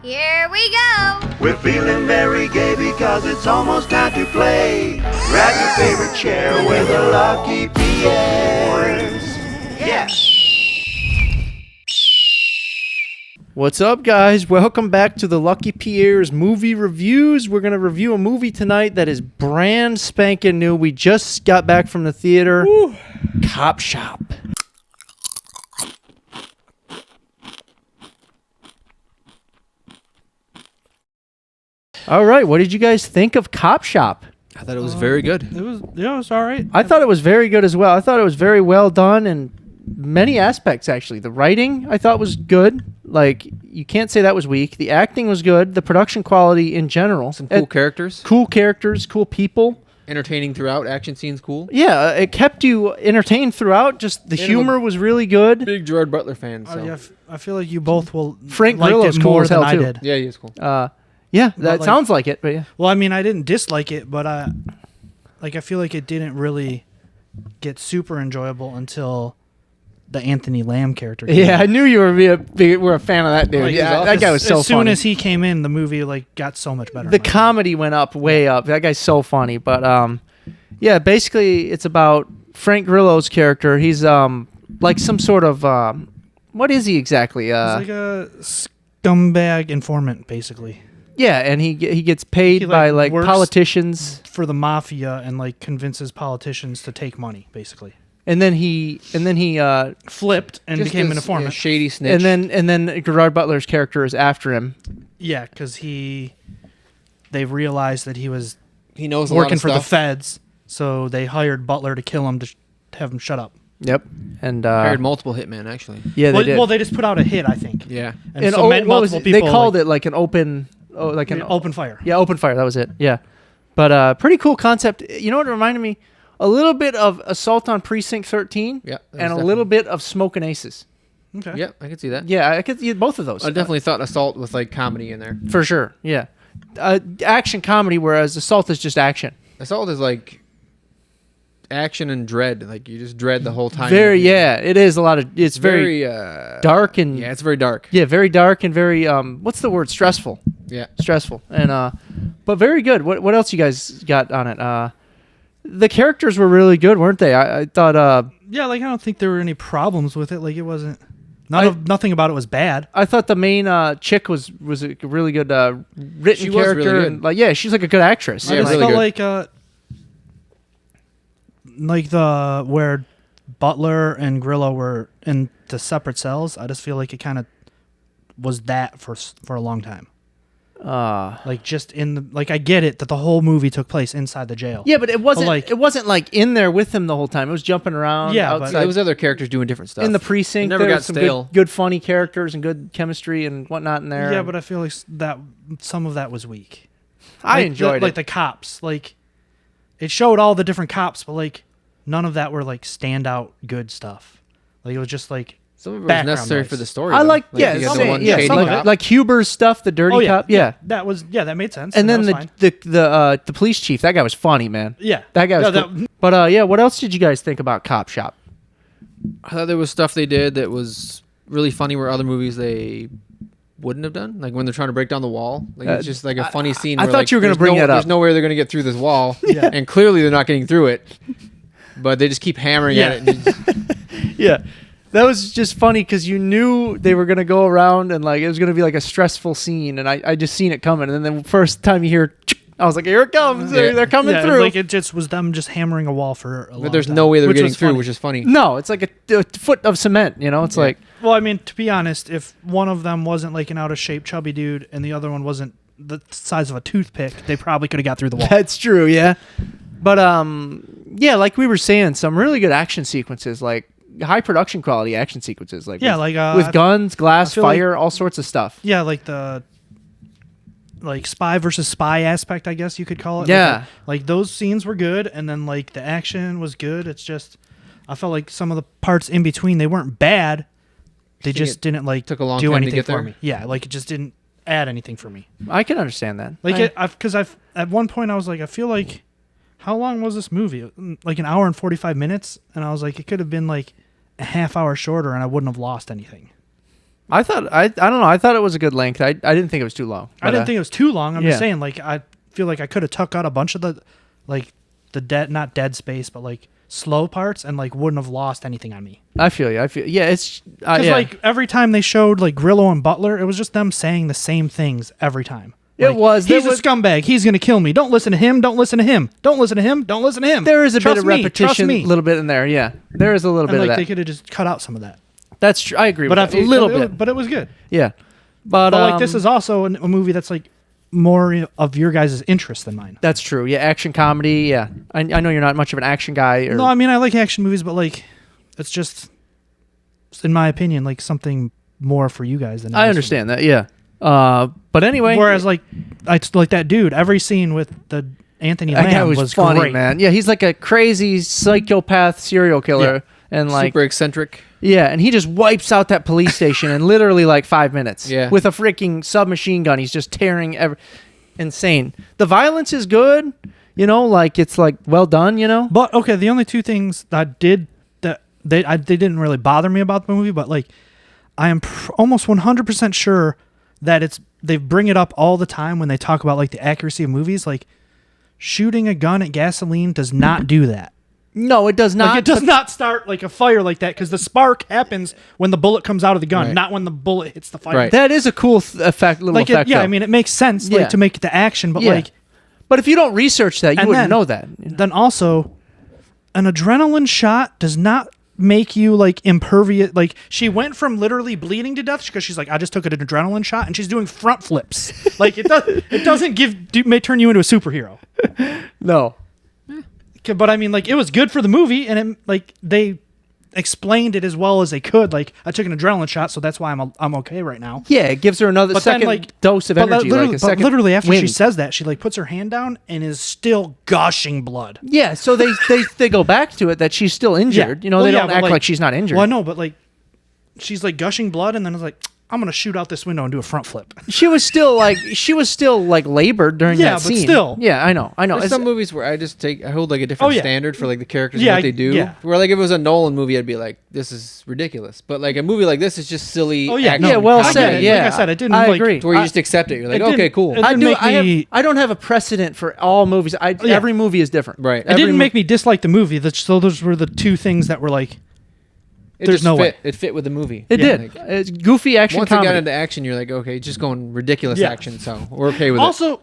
Here we go! We're feeling very gay because it's almost time to play. Grab your favorite chair with the Lucky Pierres. Yeah! What's up, guys? Welcome back to the Lucky Pierre's movie reviews. We're going to review a movie tonight that is brand spanking new. We just got back from the theater. Woo. Copshop. All right, what did you guys think of Copshop? I thought it was very good. It was all right. I thought it was very good as well. I thought it was very well done in many aspects, actually. The writing, I thought, was good. Like, you can't say that was weak. The acting was good. The production quality in general. Some cool characters. Cool characters, cool people. Entertaining throughout. Action scenes cool. Yeah, it kept you entertained throughout. Just the humor was really good. Big Gerard Butler fan. So. Yeah, I feel like you both will. Frank liked Grillo's it cool more as than hell, I too. did. Yeah, he is cool. Yeah, that like- sounds like it. But yeah. Well, I mean, I didn't dislike it, but I feel like it didn't really get super enjoyable until the Anthony Lamb character. Yeah, I knew you were a fan of that dude. Like, Yeah, that guy was so funny. As soon as he came in, the movie got so much better. The comedy went up, way up. That guy's so funny. But yeah, basically it's about Frank Grillo's character. He's like some sort of what is he exactly? He's like a scumbag informant, basically, yeah, and he gets paid He, by works politicians, for the mafia and convinces politicians to take money, basically. and then he Flipped and Just became an this, informant. shady snitch. and then Gerard Butler's character is after him. Yeah, because they realized that he was he knows working a lot of for the stuff. feds, so they hired Butler to kill him to have him shut up. Yep, and Hired multiple hitmen actually. yeah, they did. Well, they just put out a hit, I think. Yeah. And so met what was multiple it? people. They called it like an open, an open fire. Yeah, open fire. That was it. Yeah, but pretty cool concept. You know what it reminded me? A little bit of Assault on Precinct 13. Yeah. And a little bit of Smokin' Aces. Okay. Yeah, I could see that. Yeah, I could see both of those. I definitely thought Assault with comedy in there. For sure. Yeah, action comedy, whereas Assault is just action. Assault is action and dread. Like you just dread the whole time. It is a lot of. It's very dark and yeah, it's very dark. yeah, very dark and very what's the word? Stressful. Yeah. Stressful and but very good. What else you guys got on it? The characters were really good, weren't they? I thought. Yeah, I don't think there were any problems with it. It wasn't. Nothing about it was bad. I thought the main chick was a really good written She was character. really good. And, she's like a good actress. I Yeah, just really felt where Butler and Grillo were in the separate cells. I just feel like it kind of was that for a long time. Just in the I get it that the whole movie took place inside the jail. Yeah, but it wasn't. But, it wasn't in there with him the whole time. It was jumping around. Yeah, but- outside. There was other characters doing different stuff. In the precinct, It never there got was some stale. good funny characters and good chemistry and whatnot in there. Yeah, but I feel like that some of that was weak. I enjoyed it. The cops. It showed all the different cops, but none of that were standout good stuff. It was just some of it was background necessary noise. for the story. I though. like you got the one shady some of it. cop. like Huber's stuff, the dirty cop. Yeah. that made sense. And then that was fine. the police chief, that guy was funny, man. Yeah. That guy was Yeah, cool. But yeah, what else did you guys think about Cop Shop? I thought there was stuff they did that was really funny where other movies they wouldn't have done. Like when they're trying to break down the wall. It's just a funny scene. I where, thought you were gonna bring that up. There's no way they're going to get through this wall. Yeah. And clearly they're not getting through it. But they just keep hammering at it. Yeah. That was just funny because you knew they were going to go around and it was going to be a stressful scene. And I just seen it coming. And then the first time you hear, I was like, here it comes. Yeah. They're coming through. It just was them just hammering a wall for a long But there's time, no way they're which getting was through, funny. which is funny. No, it's like a foot of cement. It's like, Well, I mean, to be honest, if one of them wasn't an out of shape chubby dude and the other one wasn't the size of a toothpick, they probably could have got through the wall. that's true. Yeah. But yeah, like we were saying, some really good action sequences, high production quality action sequences, with guns, glass, feel fire, all sorts of stuff. Yeah, the spy versus spy aspect, I guess you could call it. Yeah. Those scenes were good, and then the action was good. It's just I felt like some of the parts in between, they weren't bad. They just didn't took a long do time to anything get for there? me. Yeah, it just didn't add anything for me. I can understand that. Because at one point I was I feel like, how long was this movie? An hour and 45 minutes, and I was it could have been a half hour shorter, and I wouldn't have lost anything. I don't know. I thought it was a good length. I didn't think it was too long. I didn't think it was too long. I'm just yeah. saying, like, I feel like I could have took out a bunch of the, like, the not dead space, but like slow parts, and like wouldn't have lost anything on me. I feel you. Yeah, it's because like every time they showed like Grillo and Butler, it was just them saying the same things every time. Like, he's a scumbag. He's gonna kill me. Don't listen to him. Don't listen to him. Don't listen to him. Don't listen to him. There is a Trust bit of me, repetition, a little bit in there. Yeah, there is a little and bit like of that. they could have just cut out some of that. That's true. I agree But with that. A little bit. But it was good. Yeah, but like this is also a movie that's like more of your guys' interest than mine. That's true. Yeah, action comedy. Yeah, I know you're not much of an action guy. No, I mean I like action movies, but like it's just, in my opinion, like something more for you guys than I understand that. Yeah. But anyway, whereas like that dude, every scene with the Anthony that Lamb guy was funny, great. man. Yeah, he's like a crazy psychopath serial killer, and like super eccentric. Yeah, and he just wipes out that police station in literally like 5 minutes. Yeah. With a freaking submachine gun, he's just tearing insane. The violence is good, like it's like well done, But okay, the only two things that they didn't really bother me about the movie, but like I am almost 100% sure that they bring it up all the time when they talk about like the accuracy of movies. Like shooting a gun at gasoline does not do that. No, it does not. Like it does not start like a fire like that, because the spark happens when the bullet comes out of the gun, not when the bullet hits the fire. Right. That is a cool effect. Little effect. Yeah, though. I mean, it makes sense to make the action, but but if you don't research that, you wouldn't know that. Then also, an adrenaline shot does not make you like impervious. Like she went from literally bleeding to death because she's like, I just took an adrenaline shot, and she's doing front flips. Like it doesn't turn you into a superhero. No. But I mean, like it was good for the movie, and they explained it as well as they could. Like I took an adrenaline shot, so that's why I'm okay right now. Yeah, it gives her another second dose of energy. Literally after she says that, she like puts her hand down and is still gushing blood. Yeah, so they go back to it that she's still injured. Yeah. They don't act like she's not injured. Well, no, but like she's like gushing blood, and then it's like, I'm gonna shoot out this window and do a front flip. She was still like labored during that scene. Yeah, but still. Yeah, I know. There's some movies where I hold like a different standard for like the characters and what they do. Yeah. Where like if it was a Nolan movie, I'd be like, this is ridiculous. But like a movie like this is just silly. Well said. Yeah, like I said, it didn't. I like, agree. To where you just accept it. You're like, okay, cool. I don't have a precedent for all movies. Every movie is different. Right. It didn't make me dislike the movie. So those were the two things that were like, there's no way. It fit with the movie. It did. Like, It's goofy action once comedy. it got into action, you're like, okay, just going ridiculous action. So we're okay with it. Also,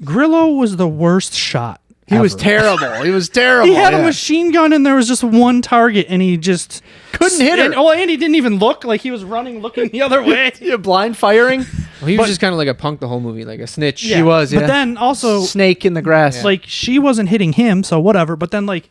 Grillo was the worst shot. He was terrible. He was terrible. He had a machine gun, and there was just one target, and he just couldn't hit her. And he didn't even look. Like he was running, looking the other way. Blind firing. Well, he was just kind of like a punk the whole movie, like a snitch. Yeah. He was. Yeah. But then also snake in the grass. Like she wasn't hitting him, so whatever. But then like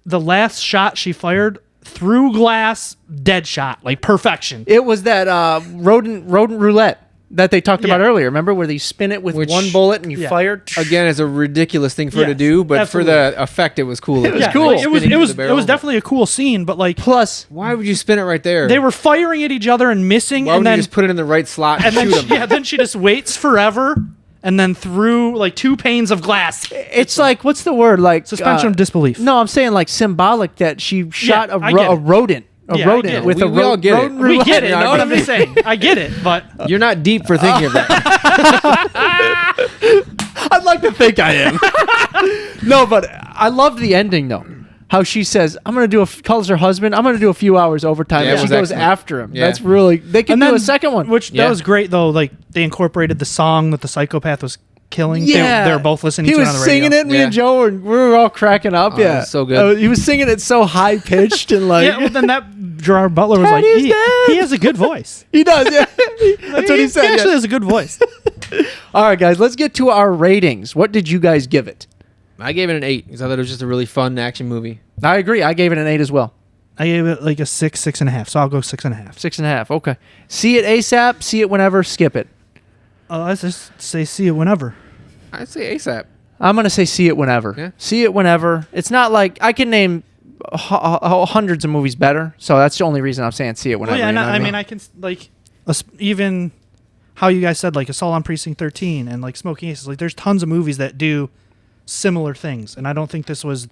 the last shot she fired through glass, dead shot, like perfection. It was that rodent roulette that they talked about earlier. Remember where they spin it with one bullet and you fire? Again, it's a ridiculous thing for her to do, but for the effect, it was cool. It was cool. Like, it was definitely a cool scene, but like plus, why would you spin it right there? They were firing at each other and missing, why and would then you just put it in the right slot and then shoot them? then she just waits forever. And then through like 2 panes of glass. It's like, what's the word? Like suspension of disbelief. No, I'm saying like symbolic that she shot a rodent. A rodent with we all get it. We get it. You know what I'm saying? I get it, but you're not deep for thinking of that. I'd like to think I am. No, but I loved the ending though. How she says, I'm going to calls her husband, I'm going to do a few hours overtime. Yeah, and she goes excellent. after him. Yeah. That's really, they can do a second one. That was great though. Like they incorporated the song that the psychopath was killing. Yeah. They were both listening to it on the radio. He was singing it, me and Joe, and we were all cracking up. Oh, yeah. so good. He was singing it so high-pitched and like... Yeah, well, then that Gerard Butler was like, he has a good voice. He does, yeah. That's what he said. He actually has a good voice. All right, guys, let's get to our ratings. What did you guys give it? I gave it an 8 because I thought it was just a really fun action movie. I agree. I gave it an 8 as well. I gave it like a 6, 6.5. So I'll go 6.5. 6.5. Okay. See it ASAP. See it whenever. Skip it. Let's just say see it whenever. I'd say ASAP. I'm gonna say see it whenever. Yeah. See it whenever. It's not like I can name hundreds of movies better. So that's the only reason I'm saying see it whenever. Well, yeah, you know what I mean, I can like even how you guys said like Assault on Precinct 13 and like Smoking Aces. Like, there's tons of movies that do similar things, and I don't think this was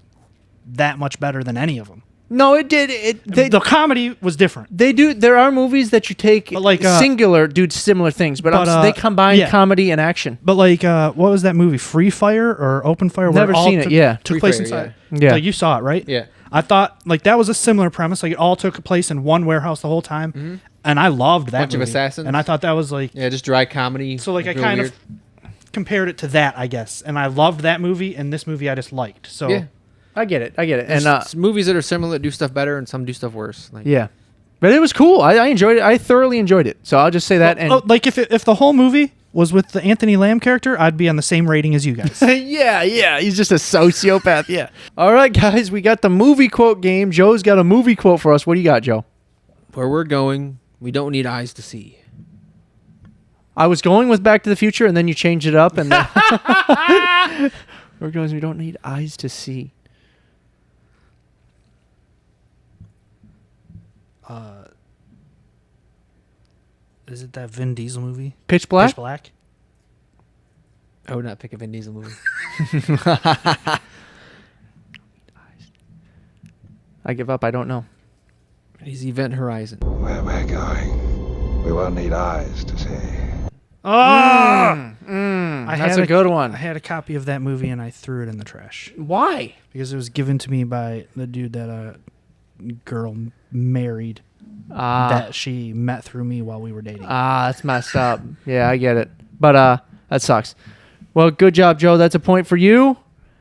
that much better than any of them. No, it did. The comedy was different. They do. There are movies that you take But like, singular, do similar things, but, they combine yeah. comedy and action. But like, what was that movie? Free Fire or Open Fire? where Never all seen it, yeah. took Free place Fire, inside. yeah. Like you saw it, right? Yeah. I thought like that was a similar premise. Like it all took place in one warehouse the whole time, and I loved that Bunch of movie. assassins. And I thought that was like Yeah, just dry comedy. so. Like I real kind weird. of compared it to that, I guess. And I loved that movie, and this movie I just liked. So Yeah. I get it. And There's movies that are similar that do stuff better and some do stuff worse. Like, yeah, but it was cool. I enjoyed it. I thoroughly enjoyed it. So I'll just say that. And like if the whole movie was with the Anthony Lamb character, I'd be on the same rating as you guys. yeah, he's just a sociopath. Yeah. All right, guys, we got the movie quote game. Joe's got a movie quote for us. What do you got, Joe? where we're going, we don't need eyes to see. I was going with Back to the Future, and then you changed it up, and we're going. We don't need eyes to see. Is it that Vin Diesel movie? Pitch Black. Pitch Black. I would not pick a Vin Diesel movie. I give up. I don't know. He's Event Horizon. Where we're going, we won't need eyes to see. Oh! That's a good one. I had a copy of that movie and I threw it in the trash Why? because it was given to me by the dude that a girl married that she met through me while we were dating. That's messed up. Yeah, I get it. But that sucks. Well, good job, Joe. That's a point for you.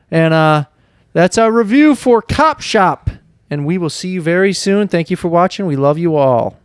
And that's our review for Copshop. And we will see you very soon. Thank you for watching. We love you all.